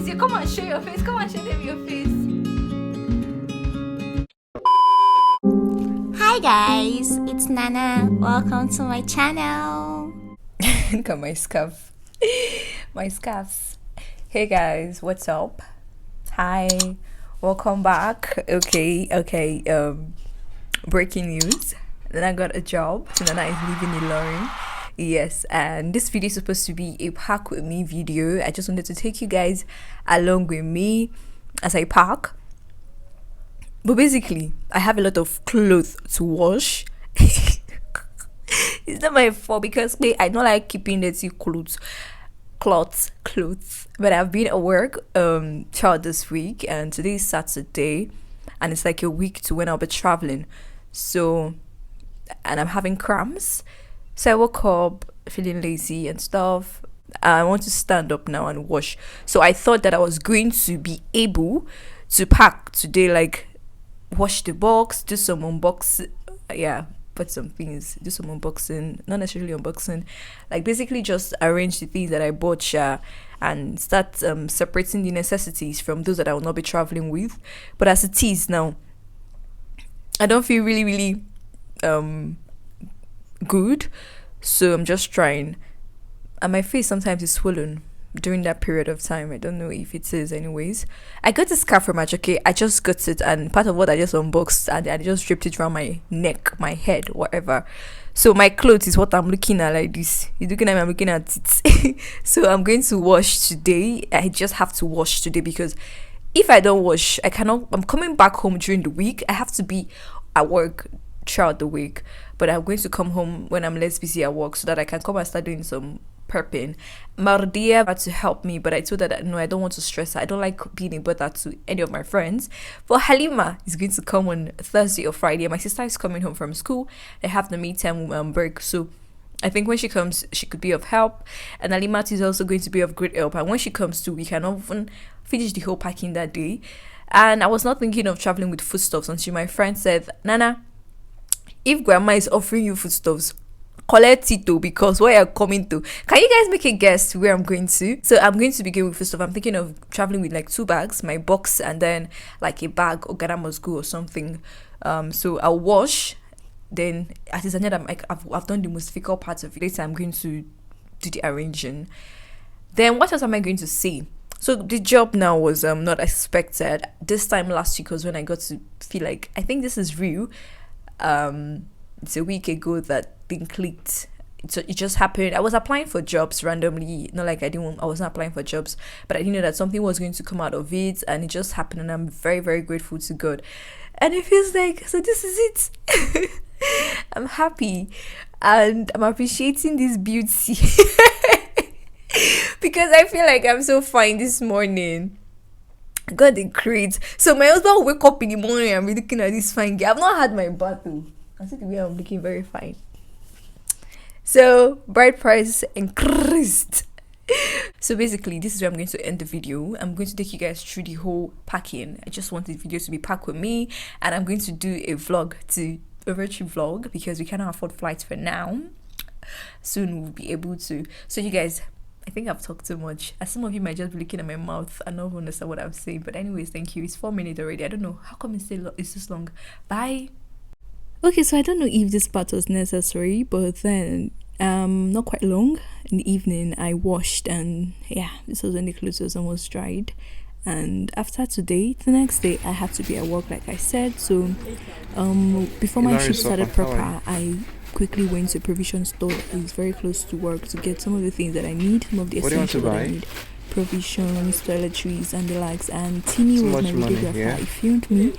you. Come on, show your face. Come on, show them your face. Hi guys, it's Nahnah. Welcome to my channel. Look at my scarf. My scarves. Hey guys, what's up? Hi, welcome back. Okay. Breaking news. Then I got a job. So Nahnah is living alone. Yes, and this video is supposed to be a pack with me video. I just wanted to take you guys along with me as I pack. But basically, I have a lot of clothes to wash. It's not my fault because I don't like keeping dirty clothes. But I've been at work throughout this week, and today is Saturday, and it's like a week to when I'll be traveling. So, and I'm having cramps. So I woke up feeling lazy and stuff. I want to stand up now and wash. So I thought that I was going to be able to pack today, like wash the box, do some unboxing, put some things, do some unboxing, not necessarily unboxing, like basically just arrange the things that I bought, and start separating the necessities from those that I will not be traveling with. But as it is now, I don't feel really good, so I'm just trying, and my face sometimes is swollen during that period of time. I don't know if it is. Anyways, I got this scarf from Match. Okay, I just got it, and part of what I just unboxed, and I just draped it around my neck, my head, whatever. So my clothes is what I'm looking at like this. You're looking at me, I'm looking at it. So I'm going to wash today. I just have to wash today because if I don't wash, I cannot. I'm coming back home during the week. I have to be at work throughout the week, but I'm going to come home when I'm less busy at work so that I can come and start doing some prepping. Mardia had to help me, but I told her that no, I don't want to stress her. I don't like being a bother to any of my friends. But Halima is going to come on Thursday or Friday. My sister is coming home from school. They have the midterm break, so I think when she comes, she could be of help. And Halima is also going to be of great help. And when she comes too, we can often finish the whole packing that day. And I was not thinking of traveling with foodstuffs until my friend said, Nahnah, if grandma is offering you foodstuffs, collect it too, because where you're coming to. Can you guys make a guess where I'm going to? So I'm going to be going with foodstuff. I'm thinking of traveling with like 2 bags, my box, and then like a bag or Ghana must go or something. So I'll wash. Then at this I've done the most difficult part of it. Later I'm going to do the arranging. Then what else am I going to say? So the job now was not expected. This time last week was when I got to feel like I think this is real. It's a week ago that thing clicked. It just happened. I was applying for jobs randomly, not like I was not applying for jobs, but I didn't know that something was going to come out of it, and it just happened, and I'm very, very grateful to God. And it feels like, so this is it. I'm happy, and I'm appreciating this beauty because I feel like I'm so fine this morning. God, the creates. So my husband will wake up in the morning and be looking at this fine girl. I've not had my bath though. I see the way I'm looking very fine. So bride price increased. So basically, this is where I'm going to end the video. I'm going to take you guys through the whole packing. I just want the video to be packed with me, and I'm going to do a virtual vlog because we cannot afford flights for now. Soon we'll be able to. So you guys, I think I've talked too much. As some of you might just be looking at my mouth and not understand what I'm saying. But anyways, thank you. It's 4 minutes already. I don't know how come it's this long. Bye. Okay, so I don't know if this part was necessary, but then not quite long. In the evening I washed, and yeah, this was when the clothes was almost dried. And after today, the next day I had to be at work like I said. So before my shift started proper, I quickly went to a provision store that is very close to work to get some of the things that I need, some of the essentials that I need. Provisions, toiletries and the likes. And Timmy was my videographer. He filmed me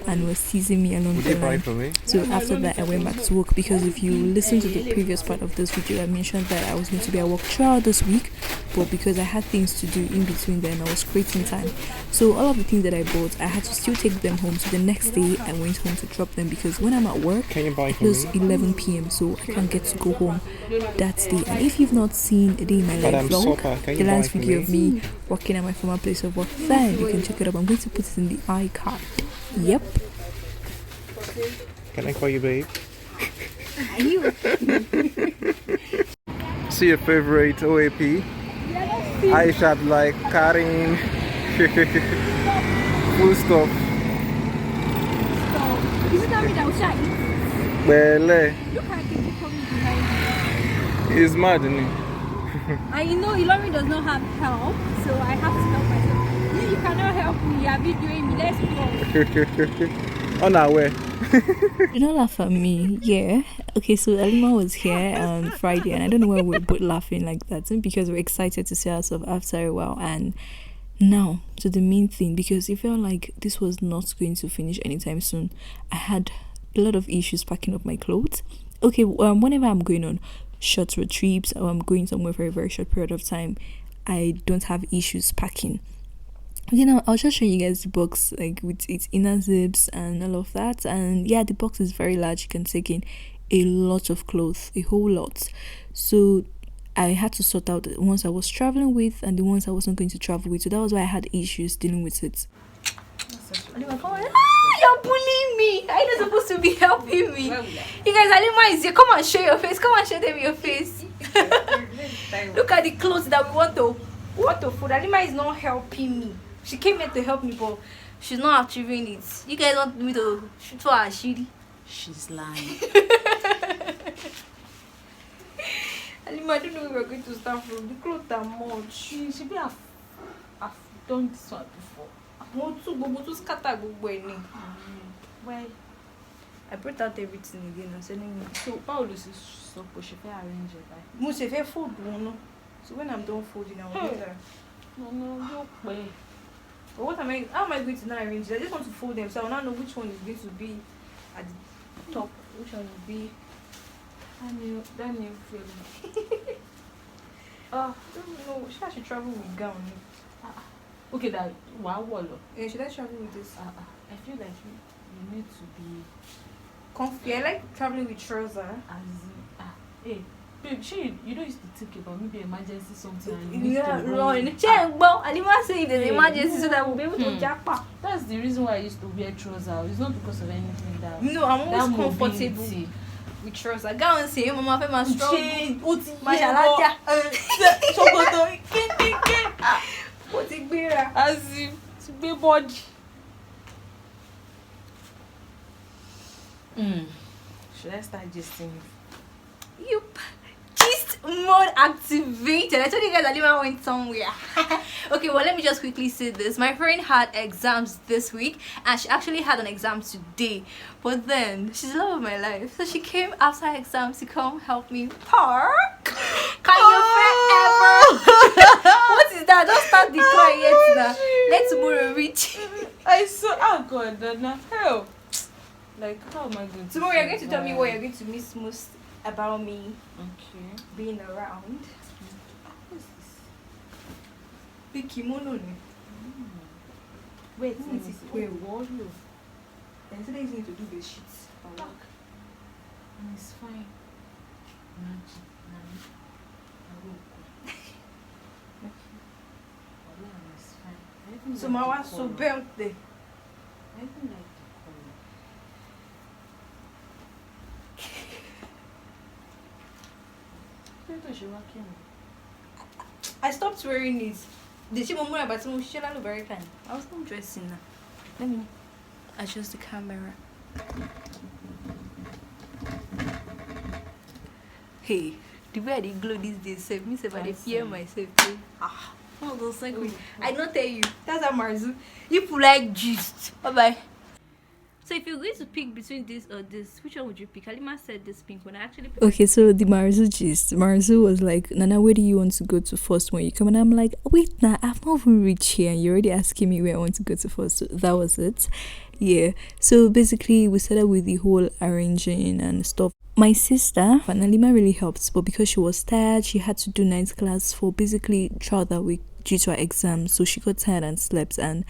and was teasing me along the line. So after that I went back to work, because if you listen to the previous part of this video, I mentioned that I was going to be at work throughout this week, but because I had things to do in between them, I was creating time. So all of the things that I bought, I had to still take them home. So the next day I went home to drop them, because when I'm at work it closes 11 p.m. so I can't get to go home that day. And if you've not seen a day in my life vlog, the last video of me working at my former place of work, then you can check it up. I'm going to put it in the iCard. Yep. Can I call you babe? You. See your favorite OAP? I shot like Karin, Full stop. Stop. Is it not me that will try it? Well, Look at the people coming behind he's mad, isn't he? me. And you know, Ilori does not have help, so I have to help myself. You cannot help me. You are videoing me. Let's go. Unaware. Do not laugh at me. Yeah. Okay, so Alima was here on Friday, and I don't know why we're both laughing like that. Because we're excited to see ourselves after a while. And now to the main thing, because it felt like this was not going to finish anytime soon. I had a lot of issues packing up my clothes. Okay, whenever I'm going on short road trips or I'm going somewhere for a very short period of time, I don't have issues packing. Okay, now I'll just show you guys the box, like with its inner zips and all of that. And yeah, the box is very large. You can take in a lot of clothes, a whole lot. So I had to sort out the ones I was traveling with and the ones I wasn't going to travel with. So that was why I had issues dealing with it. Alima, come on. You're bullying me. Are you not supposed to be helping me? You guys, Alima is here. Come and show your face. Come and show them your face. Look at the clothes that we want to fold. Alima is not helping me. She came here to help me, but she's not achieving it. You guys want me to shoot for her shitty? She's lying. Alima, I don't know where we're going to start from. The clothes are much. She be I've done this one before. Mo too scatter gbogbo ẹ ni. Well, I brought out everything again. I'm sending you. so Paul is supposed to arrange it, right? Mo ṣe fẹ́ fold one, no? So when I'm done folding, I will do that. No, you play. But how am I going to now arrange it? I just want to fold them, so I will now know which one is going to be at the top, which one will be. Daniel feeling. I don't know. Should I travel with gown? Okay, that wow. Yeah, should I travel with this? I feel like you need to be Comfy. I like traveling with trousers. hey, babe, you don't used to think about maybe emergency something and you need Yeah, to run. Check, but I didn't say there's an emergency so that we'll be able to jump up. That's the reason why I used to wear trousers. It's not because of anything that. No, I'm always that comfortable mobility. with trousers. Go and say, Mama, I'm strong. Mashallah. What is beer? As if to be body. Should I start gisting? Yup. Gist mode activated. I told you guys Alima went somewhere. Okay, well, let me just quickly say this. My friend had exams this week and she actually had an exam today. But then she's the love of my life. So she came after her exams to come help me park. Can you forever? What is that? Don't start the cry yet now. Let tomorrow reach. I saw. Oh God, Nahnah, help! Like, how am I going to? Tomorrow you're going to tell me what you're going to miss most about me Okay. being around. What's this? Big kimono. Wait, Let me see. wait, what? And today you need to do the sheets. It's fine. So my was so birthday. I even like the color. I stopped wearing it. The she mumura but she look very kind. I was not dressing now. Let me adjust the camera. Hey, the way I dey glow these days, save me save I dey fear myself. Oh, those like me. I don't tell you. That's how Marzu. You people like gist. Bye bye. So if you're going to pick between this or this, which one would you pick? Halima said this pink one. I actually picked Okay, so the Marzu gist. Marzu was like, Nahnah, where do you want to go to first when you come? And I'm like, wait, nah, I've not even reached here. And you're already asking me where I want to go to first. So that was it. Yeah. So basically, we started with the whole arranging and stuff. My sister, Halima, really helped. But because she was tired, she had to do night class for basically throughout that week due to her exam. So she got tired and slept. And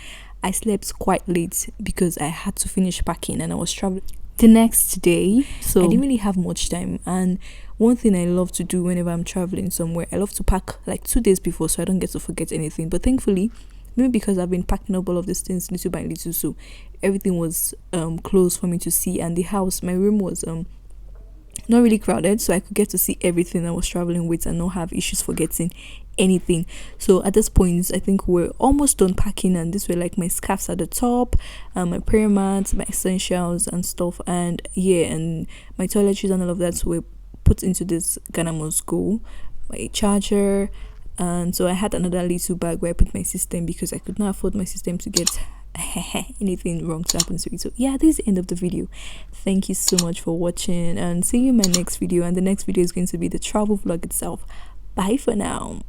I slept quite late because I had to finish packing and I was traveling the next day, so I didn't really have much time. And one thing I love to do whenever I'm traveling somewhere, I love to pack like 2 days before so I don't get to forget anything. But thankfully, maybe because I've been packing up all of these things little by little, so everything was closed for me to see. And the house, my room was not really crowded, so I could get to see everything I was traveling with and not have issues forgetting anything. So at this point I think we're almost done packing, and these were like my scarves at the top, my prayer mats, my essentials and stuff, and yeah, and my toiletries and all of that were put into this Ghana must go, my charger. And so I had another little bag where I put my system, because I could not afford my system to get anything wrong to happen to it. So yeah, this is the end of the video. Thank you so much for watching, and see you in my next video. And the next video is going to be the travel vlog itself. Bye for now.